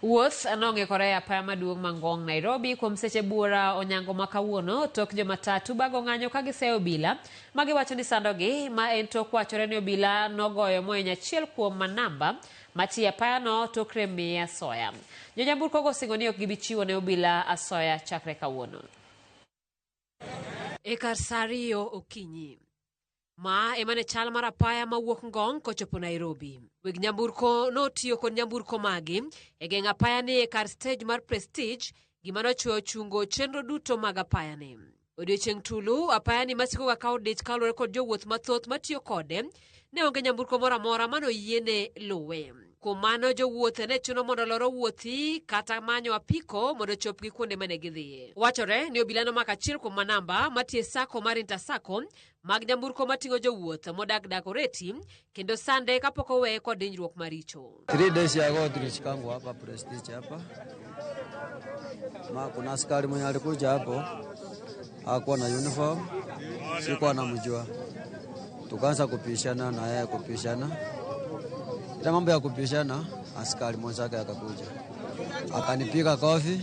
Wuoth anong'e Korea apaya maduong' mangong Nairobi kuom seche buora onyango makawuono tok jomatatu bago ng'anyo ka giseyo obila magiwacho ni sandogi ma en tok wachore ni obila nogoyo mohinyo achiel kuom manamba matiyo apayano tok rem miye asoya. Jonyamburko go osingo ni ok gibi chiwo ne obila asoya chakre kawuono. E kar saa 2 okinyi ma emane chal mar apaya mawuok Ngong kochopo Nairobi. Weg nyamburko notiyo kod nyamburko magi e geng' apaya ni e kar stage mar Prestige gima nochweyo chungo chenro duto mag apaya ni. Odiochieng' tulu apaya ni masiko ga kawo dich kalore kod jowuoth mathoth matiyo kode ne onge nyamburko moro amora manoyiene luwe. Kuom mano jowuoth ne chuno mondo loro wuothi kata manyo apiko mondo chopgi kuonde mane gidhiye. Wachore ni obila nomako achiel kuom manamba matie sako mar Intersako mag nyamburko mating'o jowuoth modak Dagoretti kendo sande kapok oweye kod hinyruok maricho. 3 days ago tulishikangu hapa Prestige hapa. Kuna askari mwenye alikuja hapo hakuwa na uniform, sikuwa namjua. Tukaanza kupishana na yeye kupishana. Ila mambo ya kupishana, askari mwenzake akakuja. Akanipiga kofi.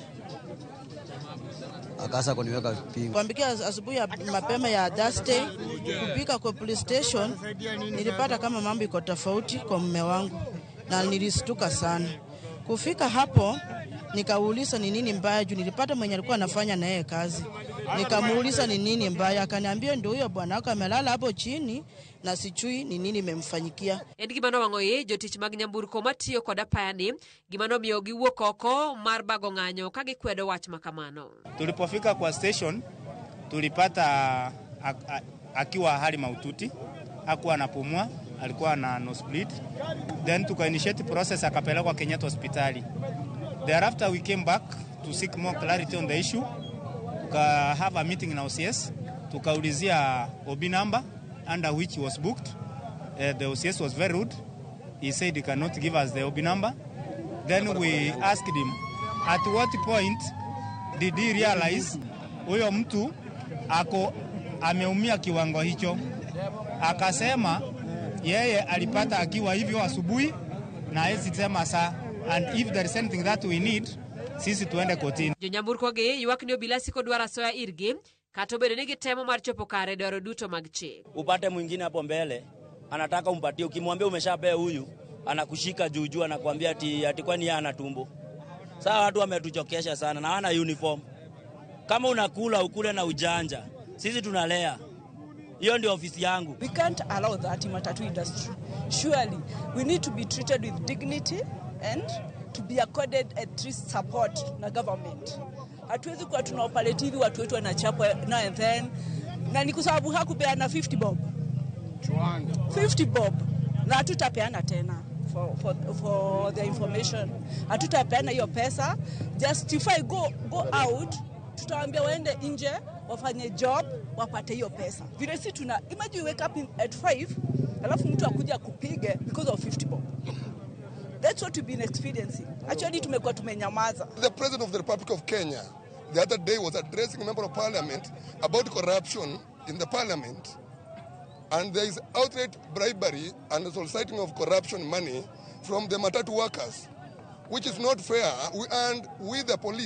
Akaanza kuniweka pingu. Kuambikia asubuhi mapema ya Thursday kupika kwa police station, nilipata kama mambo iko tofauti kwa mume wangu na nilistuka sana. Kufika hapo nikauliza ni nini mbaya juu nilipata mwenye alikuwa anafanya na yeye kazi. Nikamuuliza ni nini mbaya, akaniambia ndio huyo bwana wako amelala hapo chini na sijui ni nini imemfanyikia. En gimano wang'oye jotich mag nyamburko matiyo kod apaya ni gimano miyo giwuok oko mar bago ng'anyo ka gikwedo wach makamano. Tulipofika kwa station tulipata akiwa hali mahututi, hakuwa anapumua, alikuwa na nose bleed. Then tuka initiate process akapelekwa Kenyatta hospitali. Thereafter we came back to seek more clarity on the issue. Tuka have a meeting in OCS. Tukaulizia OB number under which he was booked. The OCS was very rude. He said he cannot give us the OB number. Then we asked him, at what point did he realize huyo mtu ako ameumia kiwango hicho? Akasema yeye alipata akiwa hivyo asubuhi na hezi sema saa, and if there is anything that we need, sisi tuende kotini. Jonyamburko gi ywak ni obila siko dwaro asoya irgi kata bedo ni gitemo mar chopo kare dwaro duto mag chik. Upate mwingine hapo mbele anataka umpatie, ukimwambia umeshapea huyu anakushika juu anakuambia ati kwani yeye ana tumbo. Sasa watu wametuchokesha sana na hana uniform. Kama unakula ukule na ujanja, sisi tunalea. Hiyo ndio ofisi yangu. We can't allow that in matatu industry. Surely we need to be treated with dignity and to be accorded at least support na government. Hatuwezi kuwa tuna operative watu wetu wanachapwa now and then. Na ni kwa sababu hakupeana 50 bob. 50 bob. Na hatutapeana tena for the information. Hatutapeana hiyo pesa. Justify go out. Tutaambia waende nje wafanye job wapate hiyo pesa. Vile si tuna imagine wake up at 5 alafu mtu akuja kupige because of 50 bob. That's what we've been experiencing. Actually tumekuwa tumenyamaza. The President of the Republic of Kenya the other day was addressing a member of parliament about corruption in the parliament, and there is outright bribery and soliciting of corruption money from the matatu workers, which is not fair. We the police